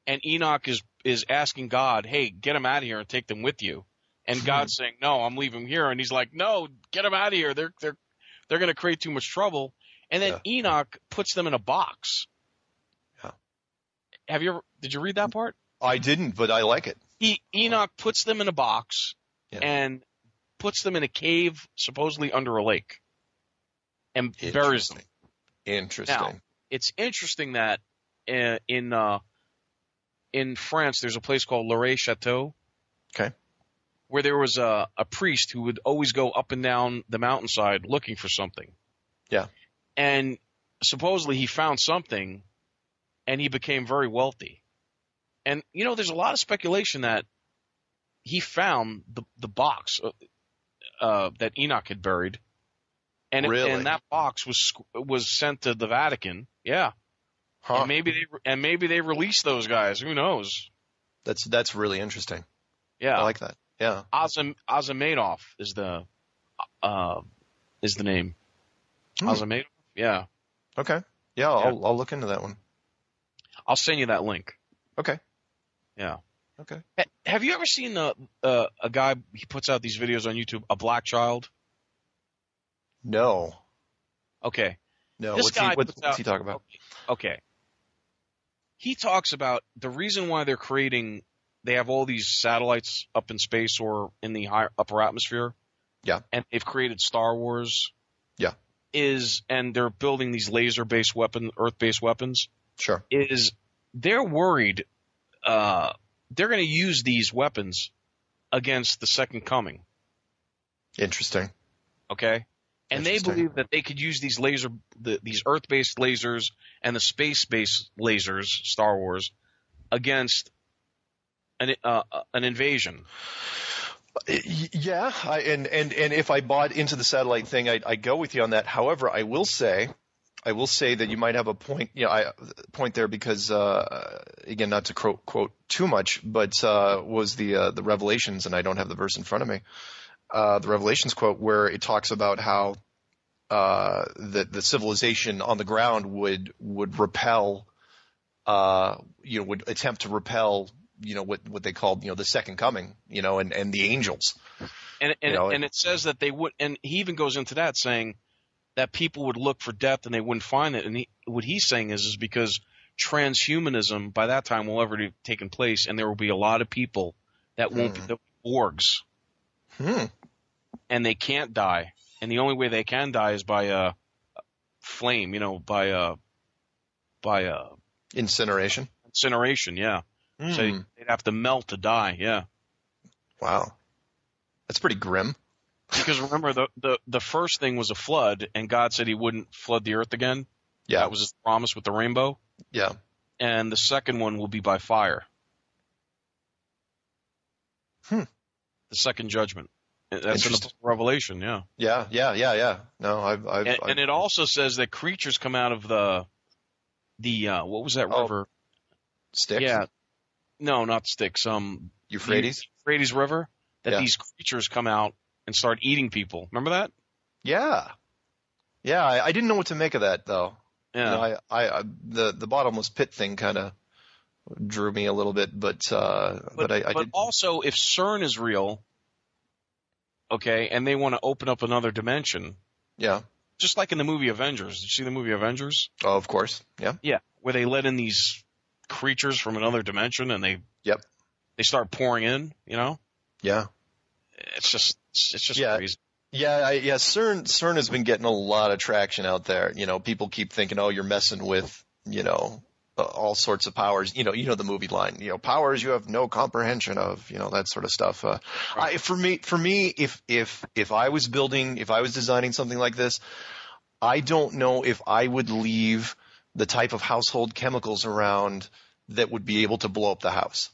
And
Enoch is asking God, hey, get them out of here and take them with you. And God's saying, no, I'm leaving them here. And he's like, no, get them out of here. They're going to create too much trouble. And then Enoch puts them in a box. Yeah. Did you read that part?
I didn't, but I like it.
Enoch puts them in a box and puts them in a cave, supposedly under a lake, and buries them.
Interesting.
Now, it's interesting that in France, there's a place called Loret Chateau.
Okay.
Where there was a priest who would always go up and down the mountainside looking for something.
Yeah.
And supposedly he found something and he became very wealthy. And, there's a lot of speculation that he found the box that Enoch had buried. And,
really?
And that box was sent to the Vatican. Yeah.
Huh.
And maybe they released those guys. Who knows?
That's really interesting.
Yeah.
I like that. Yeah.
Azamadov is the name. Azamadov? Yeah.
Okay. Yeah, I'll look into that one.
I'll send you that link.
Okay.
Yeah.
Okay.
Have you ever seen a guy, he puts out these videos on YouTube, a black child?
No.
Okay.
No.
What's
he talking about?
Okay. He talks about the reason why they have all these satellites up in space or in the upper atmosphere.
Yeah.
And they've created Star Wars.
Yeah.
And they're building these laser-based Earth-based weapons.
Sure.
They're worried they're going to use these weapons against the second coming.
Interesting.
Okay? And they believe that they could use these these Earth-based lasers and the space-based lasers, Star Wars, against an invasion.
Yeah, and if I bought into the satellite thing, I go with you on that. However, I will say that you might have a point. Point there because again, not to quote too much, but was the Revelations, and I don't have the verse in front of me. The Revelations quote where it talks about how the civilization on the ground would repel, would attempt to repel, what they called, the second coming, and the angels.
And it says that they would, and he even goes into that saying that people would look for death and they wouldn't find it. And what he's saying is because transhumanism by that time will ever have taken place, and there will be a lot of people that won't be the Borgs. And they can't die. And the only way they can die is by a flame, by
incineration.
Incineration, yeah. So they'd have to melt to die, yeah.
Wow. That's pretty grim.
Because remember, the first thing was a flood, and God said he wouldn't flood the earth again.
Yeah.
That was his promise with the rainbow.
Yeah.
And the second one will be by fire. The second judgment. That's in the book of Revelation, yeah.
Yeah. No,
And it also says that creatures come out of the what was that river?
Styx?
Yeah. No, not Styx.
Euphrates?
The Euphrates River. That
Yeah.
these creatures come out and start eating people. Remember that?
Yeah. Yeah, I didn't know what to make of that, though.
Yeah.
The bottomless pit thing kind of drew me a little bit, but I did.
Also, if CERN is real, okay, and they want to open up another dimension,
Yeah.
just like in the movie Avengers. Did you see the movie Avengers?
Oh, of course. Yeah.
Yeah, where they let in these creatures from another dimension and they start pouring in.
Yeah.
It's just
Yeah.
crazy.
Yeah, CERN has been getting a lot of traction out there. People keep thinking, oh, you're messing with, all sorts of powers. The movie line, powers you have no comprehension of, that sort of stuff.
Right.
For me, if I was designing something like this, I don't know if I would leave the type of household chemicals around that would be able to blow up the house.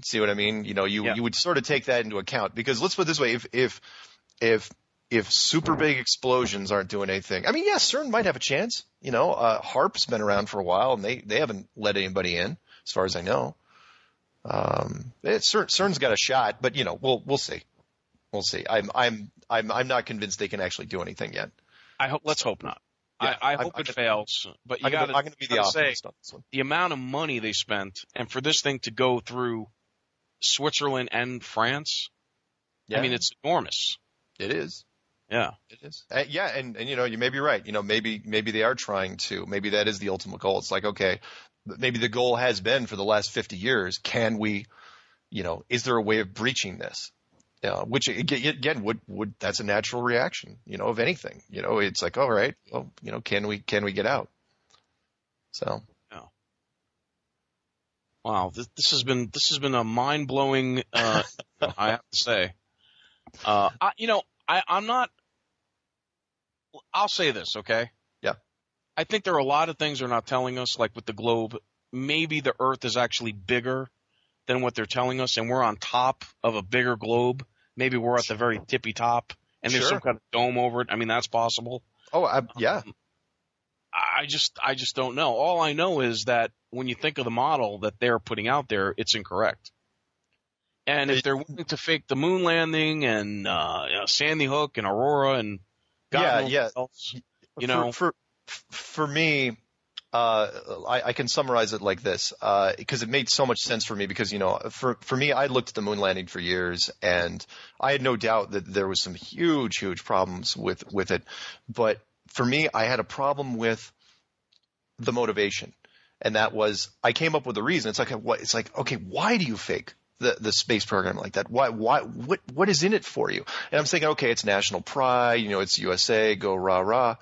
See what I mean? You would sort of take that into account, because let's put it this way. If super big explosions aren't doing anything, I mean, yeah, CERN might have a chance. HARP's been around for a while, and they haven't let anybody in, as far as I know. CERN's got a shot, but we'll see. We'll see. I'm not convinced they can actually do anything yet.
Let's hope not.
Yeah,
I hope it fails. But I'm going to be the
optimist on this one.
The amount of money they spent, and for this thing to go through Switzerland and France, I mean, it's enormous.
It is.
Yeah.
It is. And you may be right. Maybe they are trying to. Maybe that is the ultimate goal. It's like, okay, maybe the goal has been for the last 50 years. Can we, is there a way of breaching this? Which again would that's a natural reaction, of anything. It's like, all right, well, can we get out? So.
Yeah. Wow. This has been a mind blowing. I have to say. I'm not. I'll say this, okay?
Yeah.
I think there are a lot of things they're not telling us, like with the globe. Maybe the Earth is actually bigger than what they're telling us, and we're on top of a bigger globe. Maybe we're at the very tippy top, and there's some kind of dome over it. I mean, that's possible.
Oh, yeah.
I just don't know. All I know is that when you think of the model that they're putting out there, it's incorrect. And if they're willing to fake the moon landing and Sandy Hook and Aurora and God knows what else,
For me, I can summarize it like this, because it made so much sense for me, because, for me, I looked at the moon landing for years, and I had no doubt that there was some huge problems with it. But for me, I had a problem with the motivation. And that was, I came up with a reason. It's like, okay, why do you fake the space program like that? Why, what is in it for you? And I'm thinking, okay, it's national pride, it's USA, go rah rah.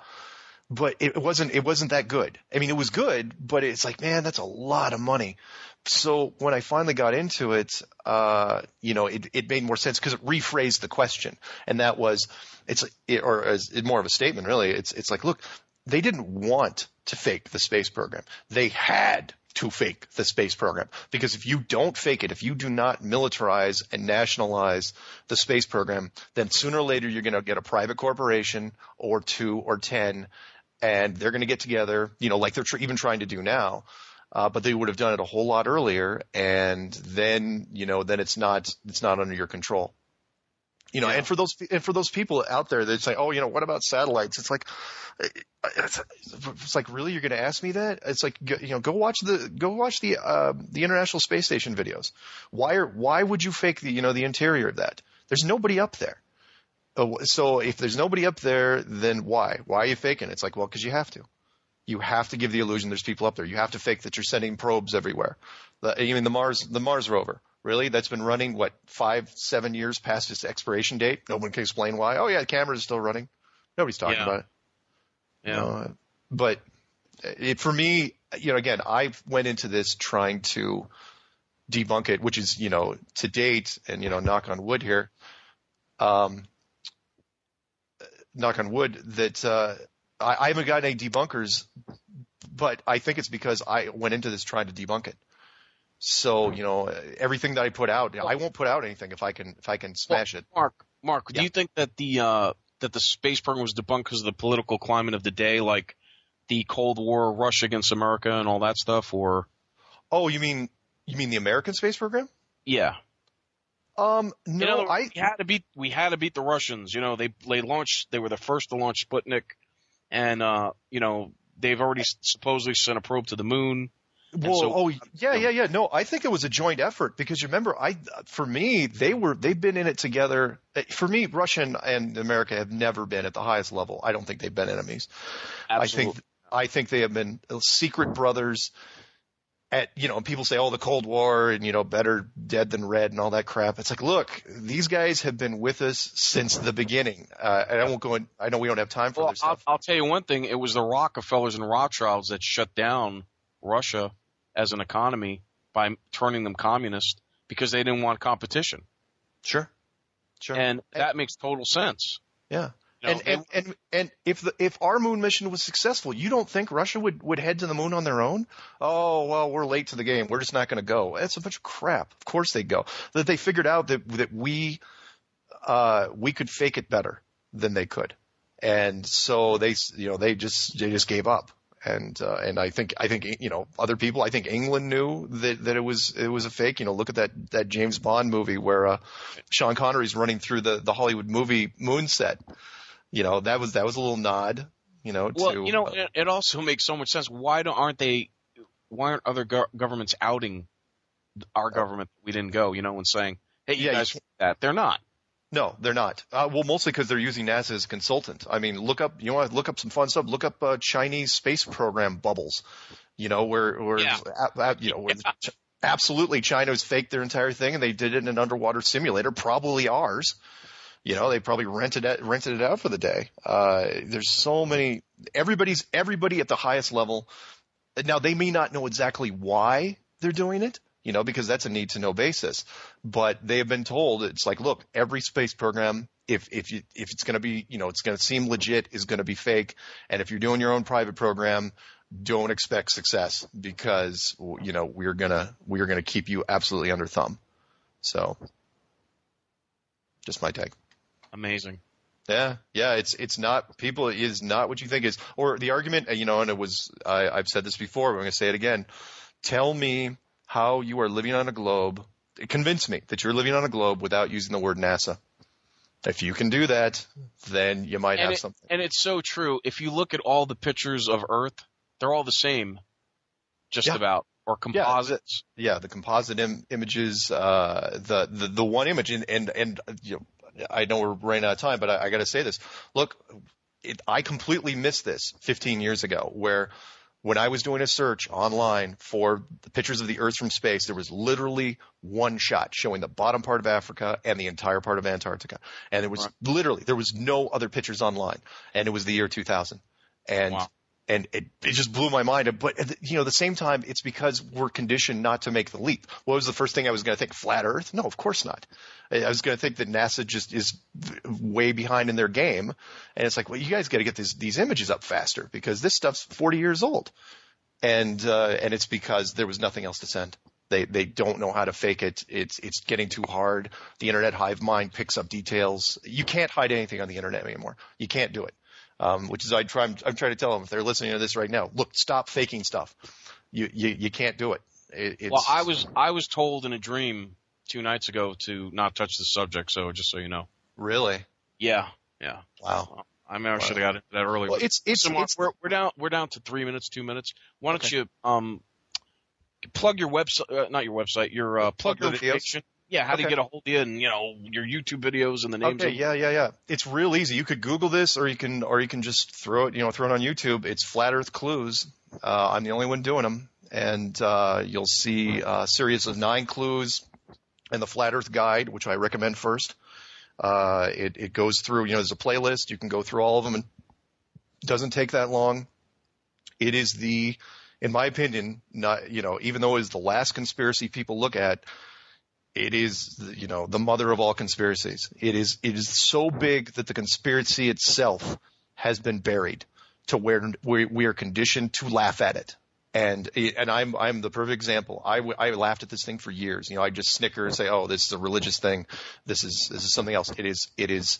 But it wasn't that good. I mean, it was good, but it's like, man, that's a lot of money. So when I finally got into it, it made more sense, because it rephrased the question. And that was, more of a statement, really. It's like, look, they didn't want to fake the space program. They had to fake the space program, because if you don't fake it, if you do not militarize and nationalize the space program, then sooner or later you're going to get a private corporation or 2 or 10, and they're going to get together, like they're even trying to do now. But they would have done it a whole lot earlier, and then it's not under your control. And for those people out there that say, oh, what about satellites? It's like, really, you're going to ask me that? It's like, go watch the International Space Station videos. Why would you fake the interior of that? There's nobody up there. So if there's nobody up there, then why? Why are you faking it? It's like, well, because you have to. You have to give the illusion there's people up there. You have to fake that you're sending probes everywhere. The Mars rover. Really? That's been running, 5-7 years past its expiration date? No one can explain why. Oh, yeah, the cameras are still running. Nobody's talking about it.
Yeah.
But for me, again, I went into this trying to debunk it, which is, to date, and, knock on wood here, knock on wood, that I haven't got any debunkers, but I think it's because I went into this trying to debunk it. So, everything that I put out, I won't put out anything if I can smash it.
Mark, Mark, do
Yeah.
you think that the space program was debunked because of the political climate of the day, like the Cold War, Russia against America, and all that stuff? Or
Oh, you mean the American space program?
yeah,
No,
in other words, we had to beat the Russians. You know, they were the first to launch Sputnik, and they've already supposedly sent a probe to the moon.
Well, yeah. No, I think it was a joint effort because remember, for me, they've been in it together. For me, Russia and America have never been at the highest level. I don't think they've been enemies.
Absolutely.
I think they have been secret brothers. People say, oh, the Cold War and, better dead than red and all that crap. It's like, look, these guys have been with us since the beginning. And I won't go in. I know we don't have time for this stuff.
I'll tell you one thing. It was the Rockefellers and Rothschilds that shut down Russia as an economy by turning them communist because they didn't want competition.
Sure.
And that makes total sense.
Yeah.
You know,
And if our moon mission was successful, you don't think Russia would head to the moon on their own? Oh, well, we're late to the game. We're just not going to go. That's a bunch of crap. Of course they go. That they figured out that we could fake it better than they could. And so they just gave up. And I think other people, I think England knew that it was a fake. Look at that James Bond movie where Sean Connery's running through the Hollywood movie moon set. That was a little nod,
it also makes so much sense. Why aren't other governments outing our government that we didn't go, and saying, hey, you guys did that? They're not.
No, they're not. Well, mostly because they're using NASA as a consultant. I mean, look up some fun stuff. Look up Chinese space program bubbles, absolutely China's faked their entire thing and they did it in an underwater simulator, probably ours. They probably rented it out for the day. There's so many. Everybody at the highest level. Now they may not know exactly why they're doing it, because that's a need to know basis. But they have been told it's like, look, every space program, if it's going to be, it's going to seem legit, is going to be fake. And if you're doing your own private program, don't expect success because we're gonna keep you absolutely under thumb. So, just my take.
Amazing.
Yeah. It's not people. It is not what you think is, or the argument. And it was. I've said this before. But I'm going to say it again. Tell me how you are living on a globe. Convince me that you're living on a globe without using the word NASA. If you can do that, then you might have something.
And it's so true. If you look at all the pictures of Earth, they're all the same, just about, or composites.
Yeah, the composite images. The one image, and I know we're running out of time, but I got to say this. Look, I completely missed this 15 years ago, where when I was doing a search online for the pictures of the Earth from space, there was literally one shot showing the bottom part of Africa and the entire part of Antarctica. And there was no other pictures online. And it was the year 2000. And it just blew my mind. But, at the same time, it's because we're conditioned not to make the leap. What was the first thing I was going to think? Flat Earth? No, of course not. I was going to think that NASA just is way behind in their game. And it's like, well, you guys got to get these images up faster because this stuff's 40 years old. And it's because there was nothing else to send. They don't know how to fake it. It's getting too hard. The internet hive mind picks up details. You can't hide anything on the internet anymore. You can't do it. Which is I'm trying to tell them if they're listening to this right now, look, stop faking stuff. You can't do it.
Well, I was told in a dream 2 nights ago to not touch the subject. So just so you know.
Really?
Yeah.
Wow.
I mean, I should have got into that earlier.
Well,
we're down to 3 minutes, 2 minutes. Why don't you plug your website, not your website, plug your information. Yeah, how to get a hold of you and your YouTube videos and the names.
Okay, yeah. It's real easy. You could Google this, or you can just throw it on YouTube. It's Flat Earth Clues. I'm the only one doing them, and you'll see a series of 9 clues and the Flat Earth Guide, which I recommend first. It goes through. There's a playlist. You can go through all of them, and it doesn't take that long. It is in my opinion, not even though it is the last conspiracy people look at. It is, the mother of all conspiracies. It is so big that the conspiracy itself has been buried to where we are conditioned to laugh at it. And I'm the perfect example. I laughed at this thing for years. I just snicker and say, "Oh, this is a religious thing. This is something else." It is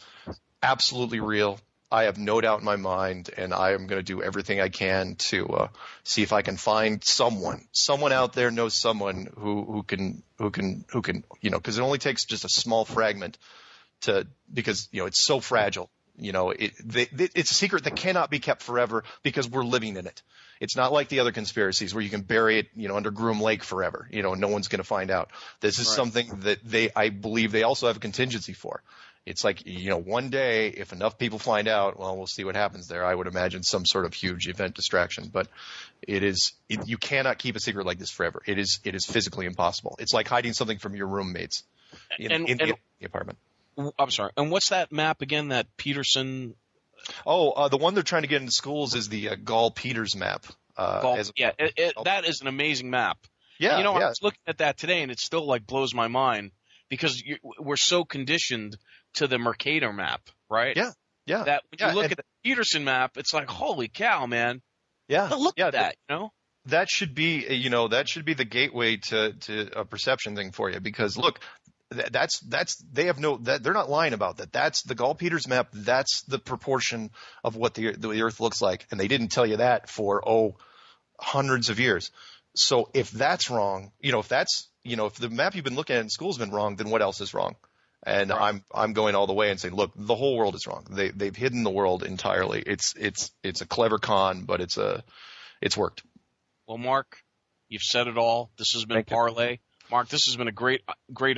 absolutely real. I have no doubt in my mind, and I am going to do everything I can to see if I can find someone out there knows someone who can because it only takes just a small fragment because it's so fragile. It's a secret that cannot be kept forever because we're living in it. It's not like the other conspiracies where you can bury it, under Groom Lake forever, no one's going to find out. This is something that I believe they also have a contingency for. It's like, one day if enough people find out, well, we'll see what happens there. I would imagine some sort of huge event distraction, but you cannot keep a secret like this forever. It is physically impossible. It's like hiding something from your roommates in the apartment.
I'm sorry. And what's that map again? That Peterson.
Oh, the one they're trying to get into schools is the Gall-Peters map.
That is an amazing map.
Yeah,
I was looking at that today, and it still blows my mind because we're so conditioned to the Mercator map, right?
Yeah.
That when you look at the Peterson map, it's like, holy cow, man!
Yeah,
look at that.
That should be the gateway to a perception thing for you because look. They're not lying about that. That's the Gall-Peters map. That's the proportion of what the Earth looks like. And they didn't tell you that for, hundreds of years. So if that's wrong, if the map you've been looking at in school has been wrong, then what else is wrong? And right. I'm going all the way and saying, look, the whole world is wrong. They've hidden the world entirely. It's a clever con, but it's worked.
Well, Mark, you've said it all. This has been Parlay. Mark, this has been a great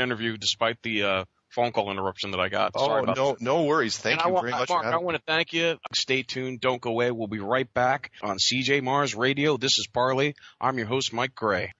interview despite the phone call interruption that I got. Sorry about that.
No worries. Thank you very much.
Mark, I want to thank you. Stay tuned. Don't go away. We'll be right back on CJ Mars Radio. This is Parlay. I'm your host, Mike Gray.